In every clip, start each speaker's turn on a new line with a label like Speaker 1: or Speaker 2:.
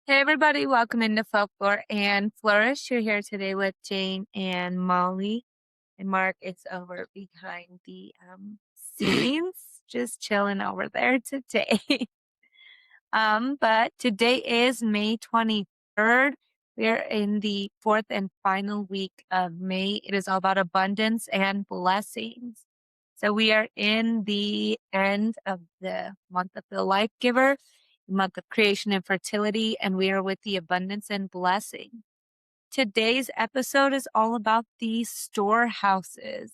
Speaker 1: Hey everybody, welcome into Folklore and Flourish. You're here today with Jane and Molly. And Mark is over behind the scenes, just chilling over there today. But today is May 23rd. We're in the fourth and final week of May. It is all about abundance and blessings. So we are in the end of the month of the life giver, month of creation and fertility, and we are with the abundance and blessing. Today's episode is all about the storehouses.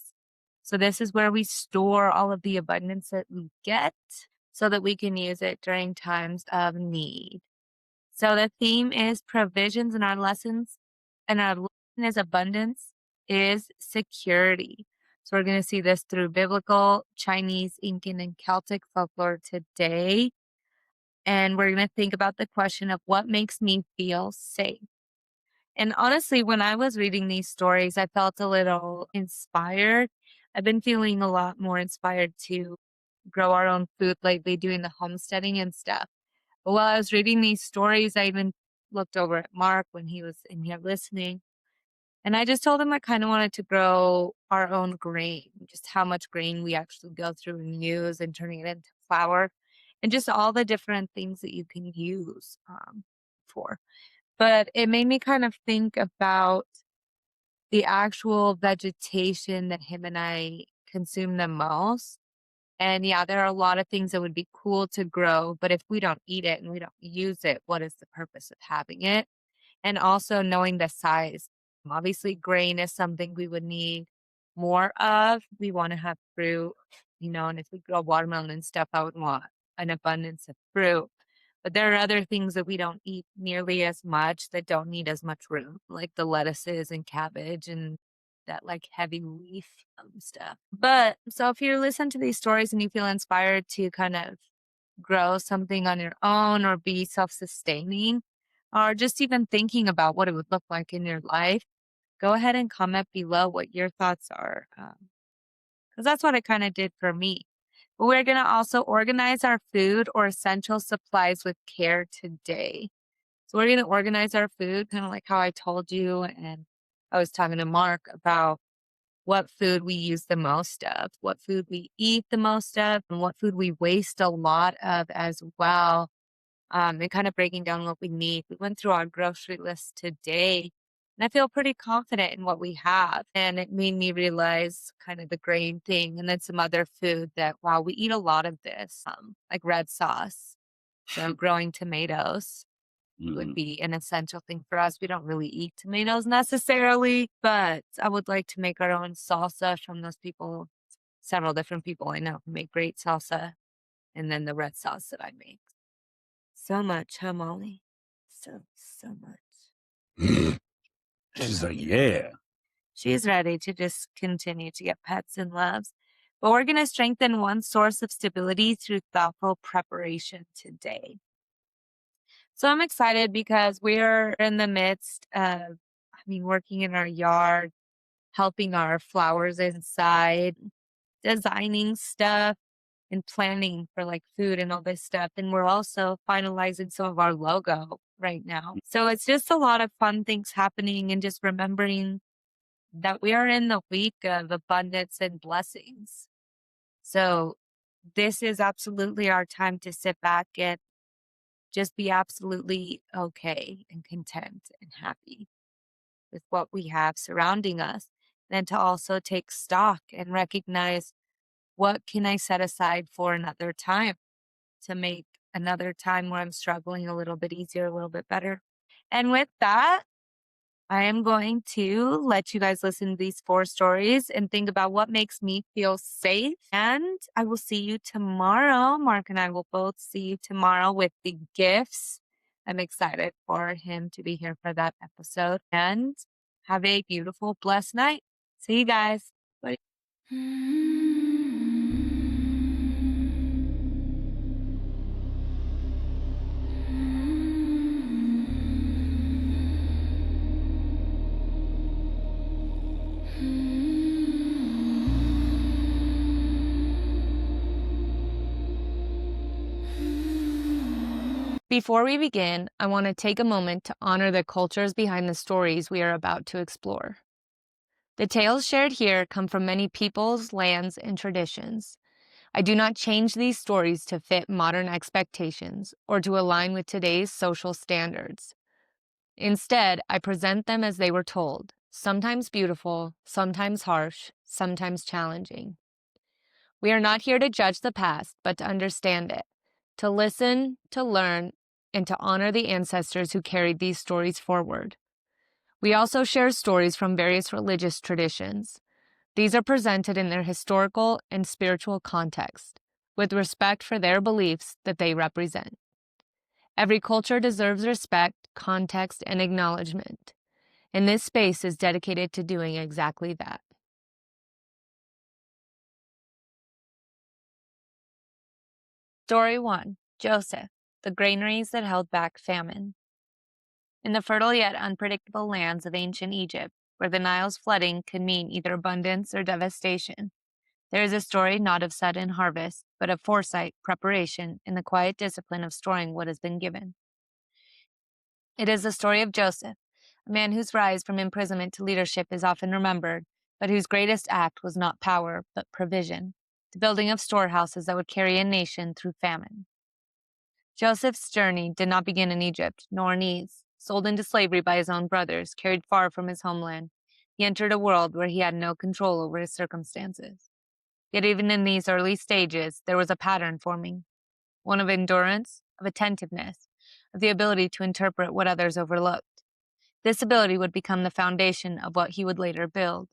Speaker 1: So this is where we store all of the abundance that we get so that we can use it during times of need. So the theme is provisions, and our lessons, and our lesson is abundance is security. So we're going to see this through biblical, Chinese, Incan, and Celtic folklore today. And we're going to think about the question of what makes me feel safe. And honestly, when I was reading these stories, I felt a little inspired. I've been feeling a lot more inspired to grow our own food lately, doing the homesteading and stuff. But while I was reading these stories, I even looked over at Mark when he was in here listening. And I just told him I kind of wanted to grow our own grain, just how much grain we actually go through and use and turning it into flour and just all the different things that you can use for. But it made me kind of think about the actual vegetation that him and I consume the most. And yeah, there are a lot of things that would be cool to grow, but if we don't eat it and we don't use it, what is the purpose of having it? And also knowing the size. Obviously, grain is something we would need more of. We want to have fruit, and if we grow watermelon and stuff, I would want an abundance of fruit. But there are other things that we don't eat nearly as much that don't need as much room, like the lettuces and cabbage and that like heavy leaf stuff. But so if you listen to these stories and you feel inspired to kind of grow something on your own or be self-sustaining, or just even thinking about what it would look like in your life, go ahead and comment below what your thoughts are. Because that's what it kind of did for me. But we're going to also organize our food or essential supplies with care today. So we're going to organize our food, kind of like how I told you. And I was talking to Mark about what food we use the most of, what food we eat the most of, and what food we waste a lot of as well. And kind of breaking down what we need. We went through our grocery list today, and I feel pretty confident in what we have. And it made me realize kind of the grain thing and then some other food that, wow, we eat a lot of this, like red sauce. So growing tomatoes would be an essential thing for us. We don't really eat tomatoes necessarily, but I would like to make our own salsa from those people. Several different people I know who make great salsa, and then the red sauce that I make. So much, huh, Molly? So much.
Speaker 2: She's like, yeah.
Speaker 1: She's ready to just continue to get pets and loves. But we're going to strengthen one source of stability through thoughtful preparation today. So I'm excited because we're in the midst of, working in our yard, helping our flowers inside, designing stuff, and planning for like food and all this stuff. And we're also finalizing some of our logo right now. So it's just a lot of fun things happening and just remembering that we are in the week of abundance and blessings. So this is absolutely our time to sit back and just be absolutely okay and content and happy with what we have surrounding us. Then to also take stock and recognize, what can I set aside for another time to make another time where I'm struggling a little bit easier, a little bit better. And with that, I am going to let you guys listen to these 4 stories and think about what makes me feel safe. And I will see you tomorrow. Mark and I will both see you tomorrow with the gifts. I'm excited for him to be here for that episode. And have a beautiful, blessed night. See you guys. Bye. Before we begin, I want to take a moment to honor the cultures behind the stories we are about to explore. The tales shared here come from many peoples, lands, and traditions. I do not change these stories to fit modern expectations or to align with today's social standards. Instead, I present them as they were told, sometimes beautiful, sometimes harsh, sometimes challenging. We are not here to judge the past, but to understand it, to listen, to learn, and to honor the ancestors who carried these stories forward. We also share stories from various religious traditions. These are presented in their historical and spiritual context, with respect for their beliefs that they represent. Every culture deserves respect, context, and acknowledgement, and this space is dedicated to doing exactly that. Story 1. Joseph, the granaries that held back famine. In the fertile yet unpredictable lands of ancient Egypt, where the Nile's flooding could mean either abundance or devastation, there is a story not of sudden harvest, but of foresight, preparation, and the quiet discipline of storing what has been given. It is the story of Joseph, a man whose rise from imprisonment to leadership is often remembered, but whose greatest act was not power, but provision, the building of storehouses that would carry a nation through famine. Joseph's journey did not begin in Egypt, nor in ease. Sold into slavery by his own brothers, carried far from his homeland, he entered a world where he had no control over his circumstances. Yet even in these early stages, there was a pattern forming, one of endurance, of attentiveness, of the ability to interpret what others overlooked. This ability would become the foundation of what he would later build.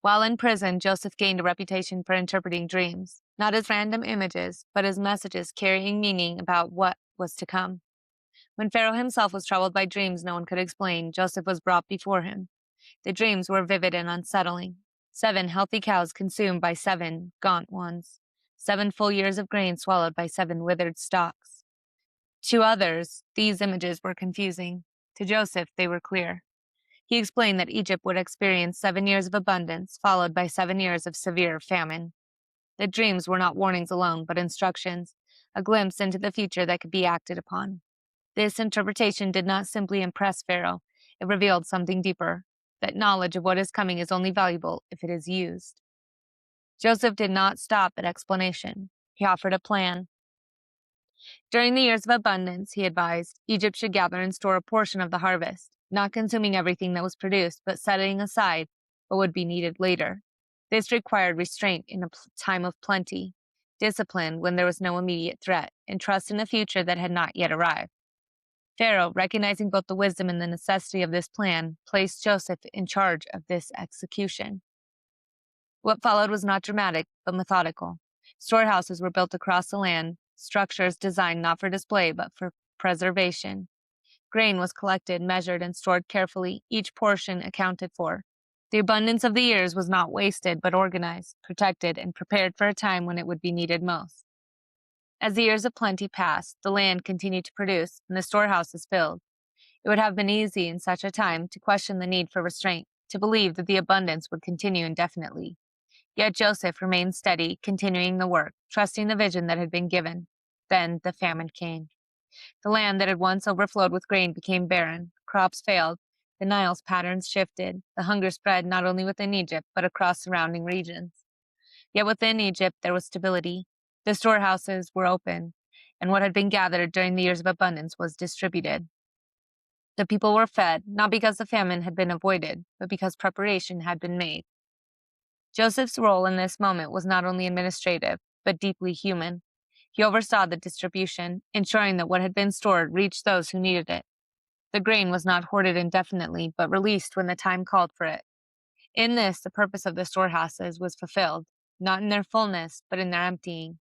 Speaker 1: While in prison, Joseph gained a reputation for interpreting dreams, not as random images, but as messages carrying meaning about what was to come. When Pharaoh himself was troubled by dreams no one could explain, Joseph was brought before him. The dreams were vivid and unsettling. 7 healthy cows consumed by 7 gaunt ones. 7 full years of grain swallowed by 7 withered stalks. To others, these images were confusing. To Joseph, they were clear. He explained that Egypt would experience 7 years of abundance, followed by 7 years of severe famine. The dreams were not warnings alone, but instructions, a glimpse into the future that could be acted upon. This interpretation did not simply impress Pharaoh, it revealed something deeper, that knowledge of what is coming is only valuable if it is used. Joseph did not stop at explanation. He offered a plan. During the years of abundance, he advised, Egypt should gather and store a portion of the harvest, not consuming everything that was produced, but setting aside what would be needed later. This required restraint in a time of plenty, discipline when there was no immediate threat, and trust in a future that had not yet arrived. Pharaoh, recognizing both the wisdom and the necessity of this plan, placed Joseph in charge of this execution. What followed was not dramatic, but methodical. Storehouses were built across the land, structures designed not for display, but for preservation. Grain was collected, measured, and stored carefully, each portion accounted for. The abundance of the years was not wasted, but organized, protected, and prepared for a time when it would be needed most. As the years of plenty passed, the land continued to produce, and the storehouses filled. It would have been easy in such a time to question the need for restraint, to believe that the abundance would continue indefinitely. Yet Joseph remained steady, continuing the work, trusting the vision that had been given. Then the famine came. The land that had once overflowed with grain became barren, crops failed, the Nile's patterns shifted, the hunger spread not only within Egypt, but across surrounding regions. Yet within Egypt there was stability. The storehouses were open, and what had been gathered during the years of abundance was distributed. The people were fed, not because the famine had been avoided, but because preparation had been made. Joseph's role in this moment was not only administrative, but deeply human. He oversaw the distribution, ensuring that what had been stored reached those who needed it. The grain was not hoarded indefinitely, but released when the time called for it. In this, the purpose of the storehouses was fulfilled, not in their fullness, but in their emptying,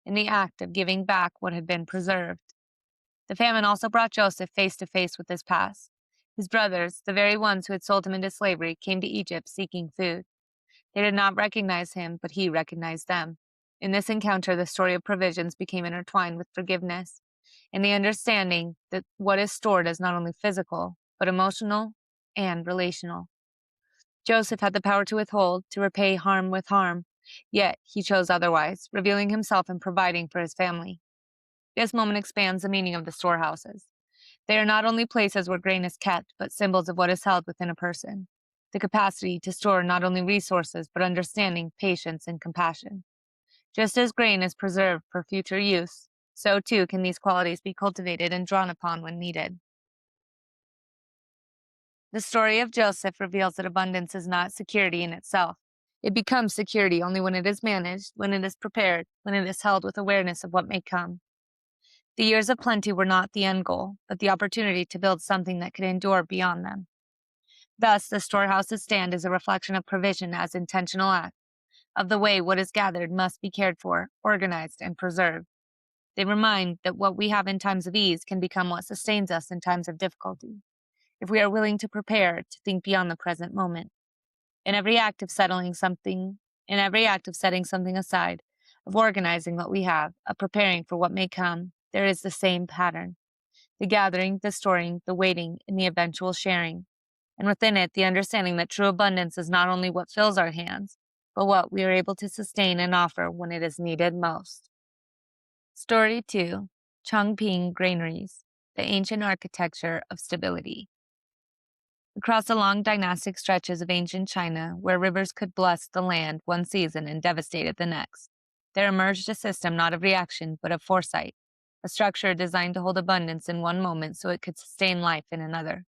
Speaker 1: in the act of giving back what had been preserved. The famine also brought Joseph face to face with his past. His brothers, the very ones who had sold him into slavery, came to Egypt seeking food. They did not recognize him, but he recognized them. In this encounter, the story of provisions became intertwined with forgiveness, and the understanding that what is stored is not only physical, but emotional and relational. Joseph had the power to withhold, to repay harm with harm, yet he chose otherwise, revealing himself and providing for his family. This moment expands the meaning of the storehouses. They are not only places where grain is kept, but symbols of what is held within a person. The capacity to store not only resources, but understanding, patience, and compassion. Just as grain is preserved for future use, so too can these qualities be cultivated and drawn upon when needed. The story of Joseph reveals that abundance is not security in itself. It becomes security only when it is managed, when it is prepared, when it is held with awareness of what may come. The years of plenty were not the end goal, but the opportunity to build something that could endure beyond them. Thus, the storehouses stand as a reflection of provision as intentional act, of the way what is gathered must be cared for, organized, and preserved. They remind that what we have in times of ease can become what sustains us in times of difficulty, if we are willing to prepare to think beyond the present moment. In every act of in every act of setting something aside, of organizing what we have, of preparing for what may come, there is the same pattern: the gathering, the storing, the waiting, and the eventual sharing. And within it, the understanding that true abundance is not only what fills our hands, but what we are able to sustain and offer when it is needed most. Story 2: Chongping Granaries, the ancient architecture of stability. Across the long dynastic stretches of ancient China, where rivers could bless the land one season and devastate it the next, there emerged a system not of reaction, but of foresight, a structure designed to hold abundance in one moment so it could sustain life in another.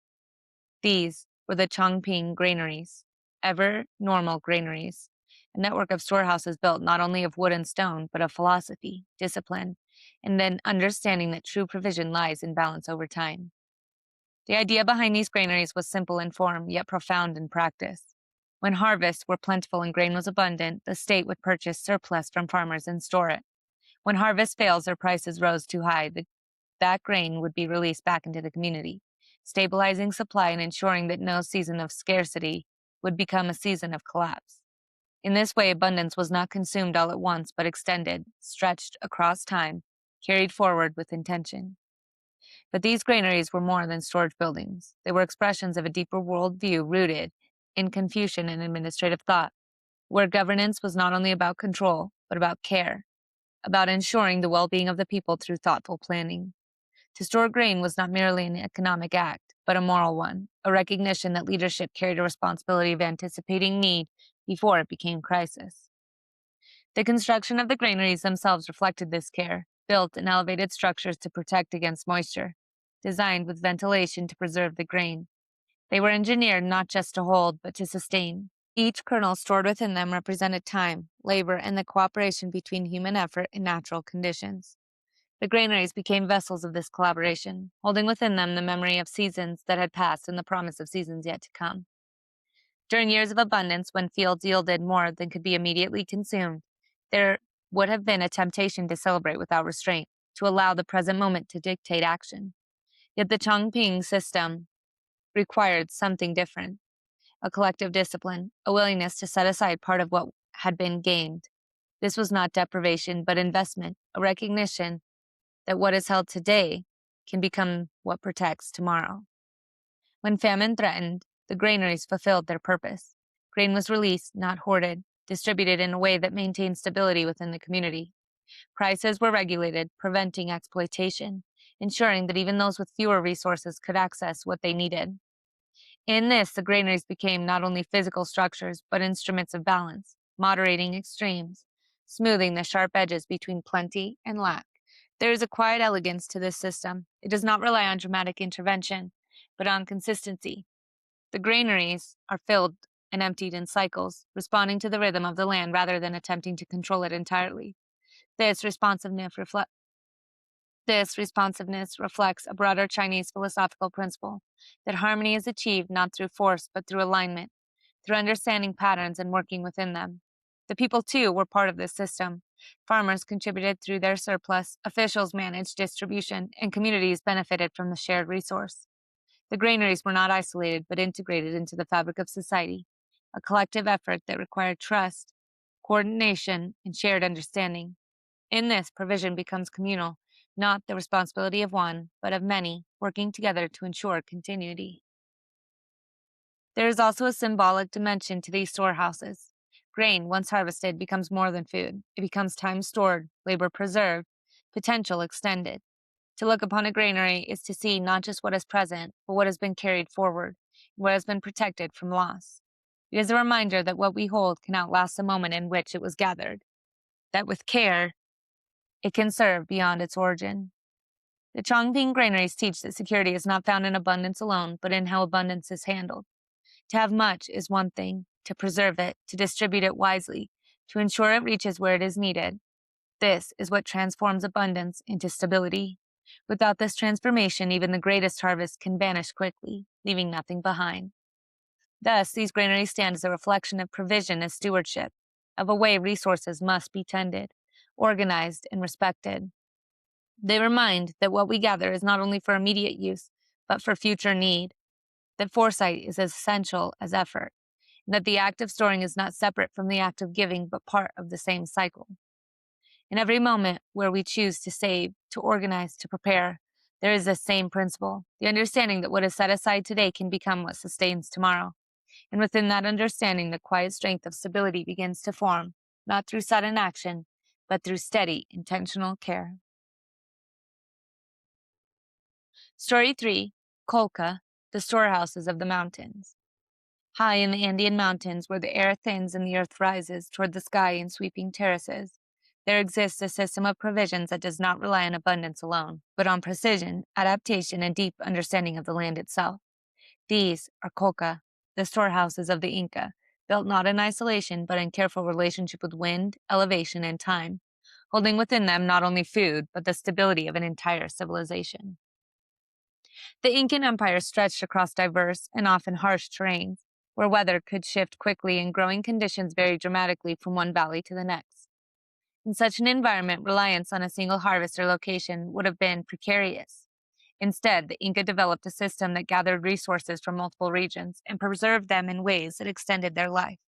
Speaker 1: These were the Chongping Granaries, ever normal granaries, a network of storehouses built not only of wood and stone, but of philosophy, discipline, and an understanding that true provision lies in balance over time. The idea behind these granaries was simple in form, yet profound in practice. When harvests were plentiful and grain was abundant, the state would purchase surplus from farmers and store it. When harvest fails or prices rose too high, that grain would be released back into the community, stabilizing supply and ensuring that no season of scarcity would become a season of collapse. In this way, abundance was not consumed all at once, but extended, stretched across time, carried forward with intention. But these granaries were more than storage buildings. They were expressions of a deeper worldview rooted in Confucian and administrative thought, where governance was not only about control, but about care, about ensuring the well-being of the people through thoughtful planning. To store grain was not merely an economic act, but a moral one, a recognition that leadership carried a responsibility of anticipating need before it became crisis. The construction of the granaries themselves reflected this care, built in elevated structures to protect against moisture, designed with ventilation to preserve the grain. They were engineered not just to hold, but to sustain. Each kernel stored within them represented time, labor, and the cooperation between human effort and natural conditions. The granaries became vessels of this collaboration, holding within them the memory of seasons that had passed and the promise of seasons yet to come. During years of abundance, when fields yielded more than could be immediately consumed, there would have been a temptation to celebrate without restraint, to allow the present moment to dictate action. Yet the Chongping system required something different: a collective discipline, a willingness to set aside part of what had been gained. This was not deprivation, but investment, a recognition that what is held today can become what protects tomorrow. When famine threatened, the granaries fulfilled their purpose. Grain was released, not hoarded, distributed in a way that maintained stability within the community. Prices were regulated, preventing exploitation, ensuring that even those with fewer resources could access what they needed. In this, the granaries became not only physical structures, but instruments of balance, moderating extremes, smoothing the sharp edges between plenty and lack. There is a quiet elegance to this system. It does not rely on dramatic intervention, but on consistency. The granaries are filled and emptied in cycles, responding to the rhythm of the land rather than attempting to control it entirely. This responsiveness, reflects a broader Chinese philosophical principle that harmony is achieved not through force but through alignment, through understanding patterns and working within them. The people, too, were part of this system. Farmers contributed through their surplus, officials managed distribution, and communities benefited from the shared resource. The granaries were not isolated but integrated into the fabric of society, a collective effort that required trust, coordination, and shared understanding. In this, provision becomes communal, not the responsibility of one, but of many, working together to ensure continuity. There is also a symbolic dimension to these storehouses. Grain, once harvested, becomes more than food. It becomes time stored, labor preserved, potential extended. To look upon a granary is to see not just what is present, but what has been carried forward, and what has been protected from loss. It is a reminder that what we hold can outlast the moment in which it was gathered, that with care, it can serve beyond its origin. The Chongping granaries teach that security is not found in abundance alone, but in how abundance is handled. To have much is one thing, to preserve it, to distribute it wisely, to ensure it reaches where it is needed. This is what transforms abundance into stability. Without this transformation, even the greatest harvest can vanish quickly, leaving nothing behind. Thus, these granaries stand as a reflection of provision as stewardship, of a way resources must be tended, organized, and respected. They remind that what we gather is not only for immediate use, but for future need, that foresight is as essential as effort, and that the act of storing is not separate from the act of giving, but part of the same cycle. In every moment where we choose to save, to organize, to prepare, there is this same principle, the understanding that what is set aside today can become what sustains tomorrow. And within that understanding, the quiet strength of stability begins to form, not through sudden action, but through steady, intentional care. Story 3, Colca, the Storehouses of the Mountains. High in the Andean mountains, where the air thins and the earth rises toward the sky in sweeping terraces, there exists a system of provisions that does not rely on abundance alone, but on precision, adaptation, and deep understanding of the land itself. These are Colca, the storehouses of the Inca, built not in isolation, but in careful relationship with wind, elevation, and time, holding within them not only food, but the stability of an entire civilization. The Incan Empire stretched across diverse and often harsh terrains, where weather could shift quickly and growing conditions vary dramatically from one valley to the next. In such an environment, reliance on a single harvest or location would have been precarious. Instead, the Inca developed a system that gathered resources from multiple regions and preserved them in ways that extended their life,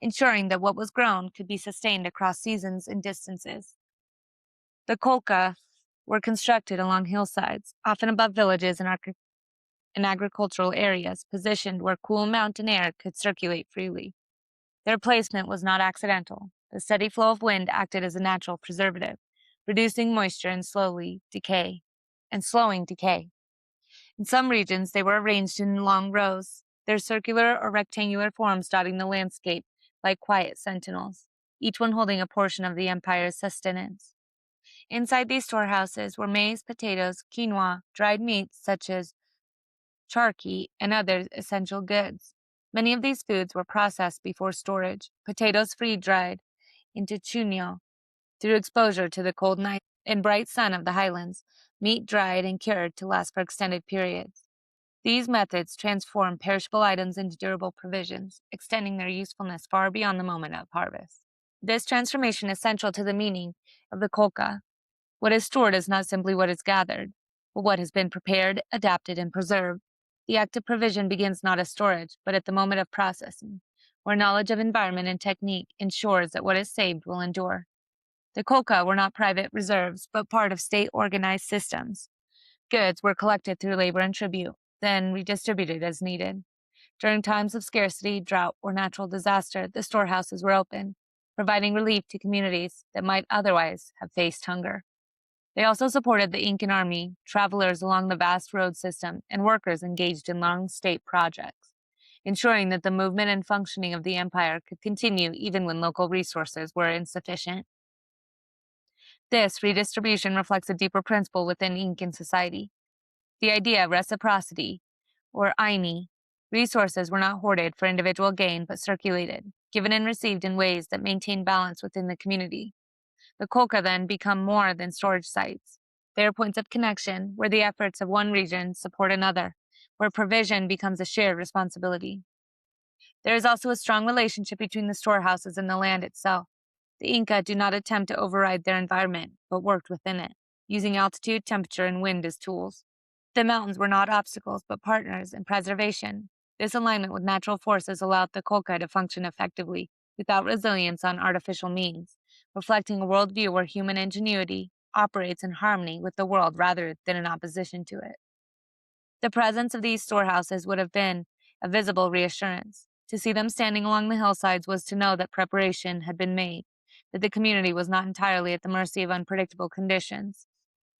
Speaker 1: ensuring that what was grown could be sustained across seasons and distances. The kolka were constructed along hillsides, often above villages and agricultural areas, positioned where cool mountain air could circulate freely. Their placement was not accidental. The steady flow of wind acted as a natural preservative, reducing moisture and slowing decay. In some regions, they were arranged in long rows, their circular or rectangular forms dotting the landscape like quiet sentinels, each one holding a portion of the empire's sustenance. Inside these storehouses were maize, potatoes, quinoa, dried meats such as charqui, and other essential goods. Many of these foods were processed before storage, potatoes freeze-dried into chuño through exposure to the cold night and bright sun of the highlands, meat dried and cured to last for extended periods. These methods transform perishable items into durable provisions, extending their usefulness far beyond the moment of harvest. This transformation is central to the meaning of the kolka. What is stored is not simply what is gathered, but what has been prepared, adapted, and preserved. The act of provision begins not as storage, but at the moment of processing, where knowledge of environment and technique ensures that what is saved will endure. The kolka were not private reserves, but part of state-organized systems. Goods were collected through labor and tribute, then redistributed as needed. During times of scarcity, drought, or natural disaster, the storehouses were open, providing relief to communities that might otherwise have faced hunger. They also supported the Incan army, travelers along the vast road system, and workers engaged in long state projects, ensuring that the movement and functioning of the empire could continue even when local resources were insufficient. This redistribution reflects a deeper principle within Incan society, the idea of reciprocity, or aini. Resources were not hoarded for individual gain, but circulated, given and received in ways that maintained balance within the community. The kolka then become more than storage sites. They are points of connection where the efforts of one region support another, where provision becomes a shared responsibility. There is also a strong relationship between the storehouses and the land itself. The Inca do not attempt to override their environment, but worked within it, using altitude, temperature, and wind as tools. The mountains were not obstacles, but partners in preservation. This alignment with natural forces allowed the kolka to function effectively, without resilience on artificial means, reflecting a worldview where human ingenuity operates in harmony with the world rather than in opposition to it. The presence of these storehouses would have been a visible reassurance. To see them standing along the hillsides was to know that preparation had been made, that the community was not entirely at the mercy of unpredictable conditions.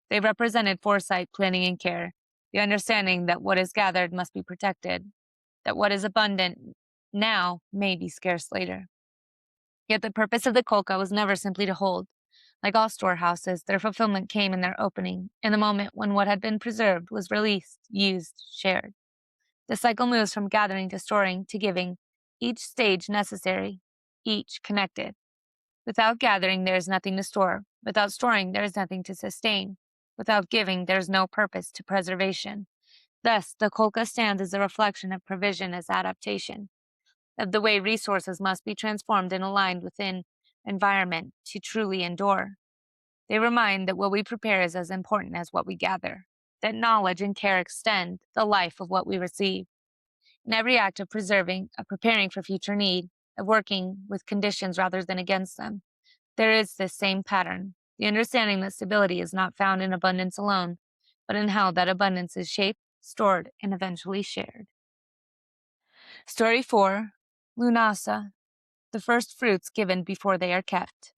Speaker 1: They represented foresight, planning, and care, the understanding that what is gathered must be protected, that what is abundant now may be scarce later. Yet the purpose of the kolka was never simply to hold. Like all storehouses, their fulfillment came in their opening, in the moment when what had been preserved was released, used, shared. The cycle moves from gathering to storing to giving, each stage necessary, each connected. Without gathering, there is nothing to store. Without storing, there is nothing to sustain. Without giving, there is no purpose to preservation. Thus, the kolka stands as a reflection of provision as adaptation, of the way resources must be transformed and aligned within environment to truly endure. They remind that what we prepare is as important as what we gather, that knowledge and care extend the life of what we receive. In every act of preserving, of preparing for future need, of working with conditions rather than against them, there is this same pattern, the understanding that stability is not found in abundance alone, but in how that abundance is shaped, stored, and eventually shared. Story 4, Lunasa, the first fruits given before they are kept.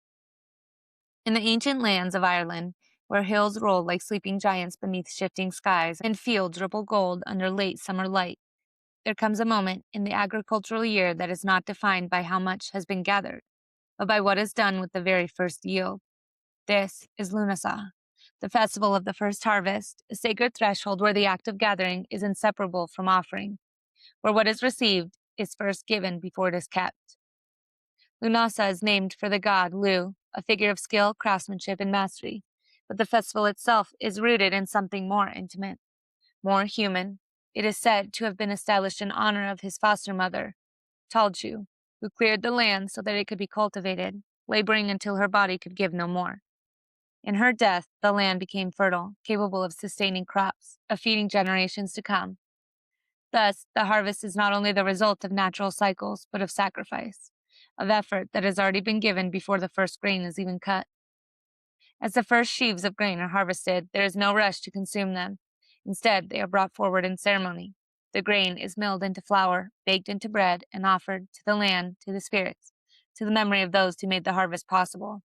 Speaker 1: In the ancient lands of Ireland, where hills roll like sleeping giants beneath shifting skies and fields ripple gold under late summer light, there comes a moment in the agricultural year that is not defined by how much has been gathered, but by what is done with the very first yield. This is Lunasa, the festival of the first harvest, a sacred threshold where the act of gathering is inseparable from offering, where what is received is first given before it is kept. Lunasa is named for the god Lu, a figure of skill, craftsmanship, and mastery, but the festival itself is rooted in something more intimate, more human. It is said to have been established in honor of his foster mother, Talchu, who cleared the land so that it could be cultivated, laboring until her body could give no more. In her death, the land became fertile, capable of sustaining crops, of feeding generations to come. Thus, the harvest is not only the result of natural cycles, but of sacrifice, of effort that has already been given before the first grain is even cut. As the first sheaves of grain are harvested, there is no rush to consume them. Instead, they are brought forward in ceremony. The grain is milled into flour, baked into bread, and offered to the land, to the spirits, to the memory of those who made the harvest possible.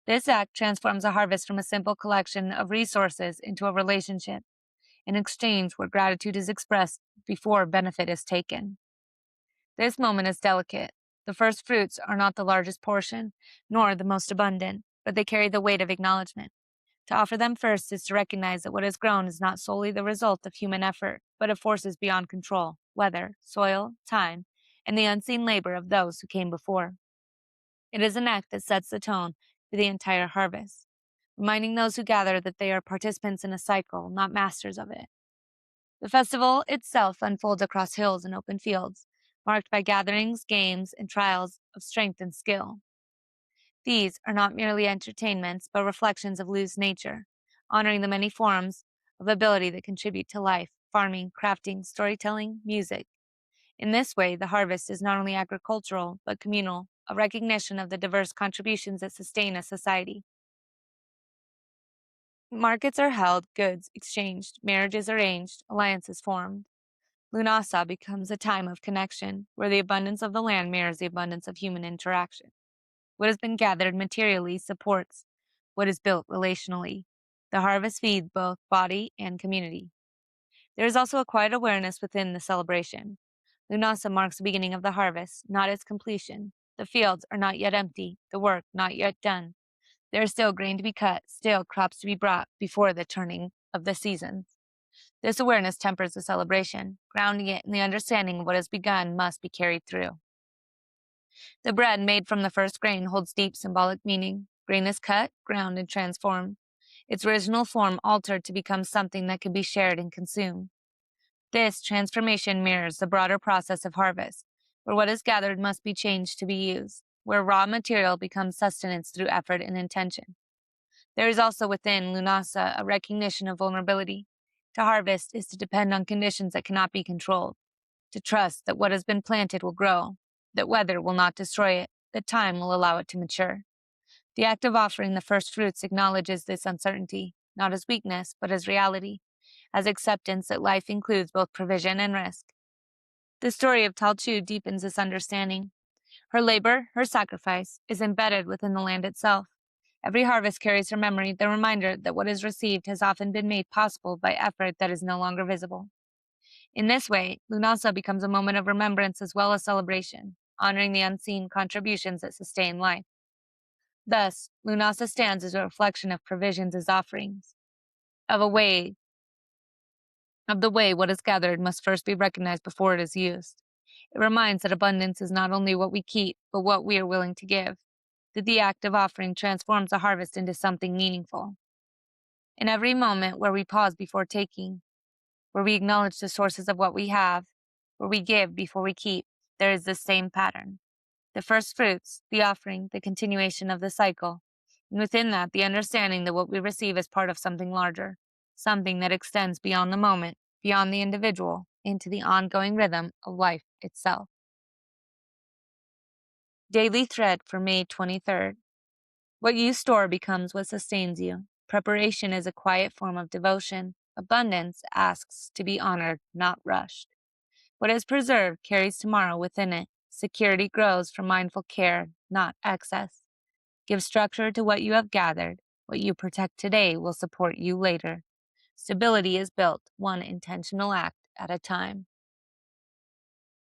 Speaker 1: This act transforms a harvest from a simple collection of resources into a relationship, an exchange where gratitude is expressed before benefit is taken. This moment is delicate. The first fruits are not the largest portion, nor the most abundant, but they carry the weight of acknowledgement. To offer them first is to recognize that what has grown is not solely the result of human effort, but of forces beyond control, weather, soil, time, and the unseen labor of those who came before. It is an act that sets the tone for the entire harvest, reminding those who gather that they are participants in a cycle, not masters of it. The festival itself unfolds across hills and open fields, marked by gatherings, games, and trials of strength and skill. These are not merely entertainments, but reflections of Lu's nature, honoring the many forms of ability that contribute to life: farming, crafting, storytelling, music. In this way, the harvest is not only agricultural, but communal, a recognition of the diverse contributions that sustain a society. Markets are held, goods exchanged, marriages arranged, alliances formed. Lunasa becomes a time of connection, where the abundance of the land mirrors the abundance of human interaction. What has been gathered materially supports what is built relationally. The harvest feeds both body and community. There is also a quiet awareness within the celebration. Lunasa marks the beginning of the harvest, not its completion. The fields are not yet empty, the work not yet done. There is still grain to be cut, still crops to be brought before the turning of the seasons. This awareness tempers the celebration, grounding it in the understanding of what has begun must be carried through. The bread made from the first grain holds deep symbolic meaning. Grain is cut, ground, and transformed, its original form altered to become something that can be shared and consumed. This transformation mirrors the broader process of harvest, where what is gathered must be changed to be used, where raw material becomes sustenance through effort and intention. There is also within Lunasa a recognition of vulnerability. To harvest is to depend on conditions that cannot be controlled, to trust that what has been planted will grow, that weather will not destroy it, that time will allow it to mature. The act of offering the first fruits acknowledges this uncertainty, not as weakness, but as reality, as acceptance that life includes both provision and risk. The story of Talchu deepens this understanding. Her labor, her sacrifice, is embedded within the land itself. Every harvest carries her memory the reminder that what is received has often been made possible by effort that is no longer visible. In this way, Lunasa becomes a moment of remembrance as well as celebration, honoring the unseen contributions that sustain life. Thus, Lunasa stands as a reflection of provisions as offerings, of a way of the way what is gathered must first be recognized before it is used. It reminds that abundance is not only what we keep, but what we are willing to give, that the act of offering transforms the harvest into something meaningful. In every moment where we pause before taking, where we acknowledge the sources of what we have, where we give before we keep, there is this same pattern. The first fruits, the offering, the continuation of the cycle, and within that, the understanding that what we receive is part of something larger, something that extends beyond the moment, beyond the individual, into the ongoing rhythm of life itself. Daily Thread for May 23rd. What you store becomes what sustains you. Preparation is a quiet form of devotion. Abundance asks to be honored, not rushed. What is preserved carries tomorrow within it. Security grows from mindful care, not excess. Give structure to what you have gathered. What you protect today will support you later. Stability is built one intentional act at a time.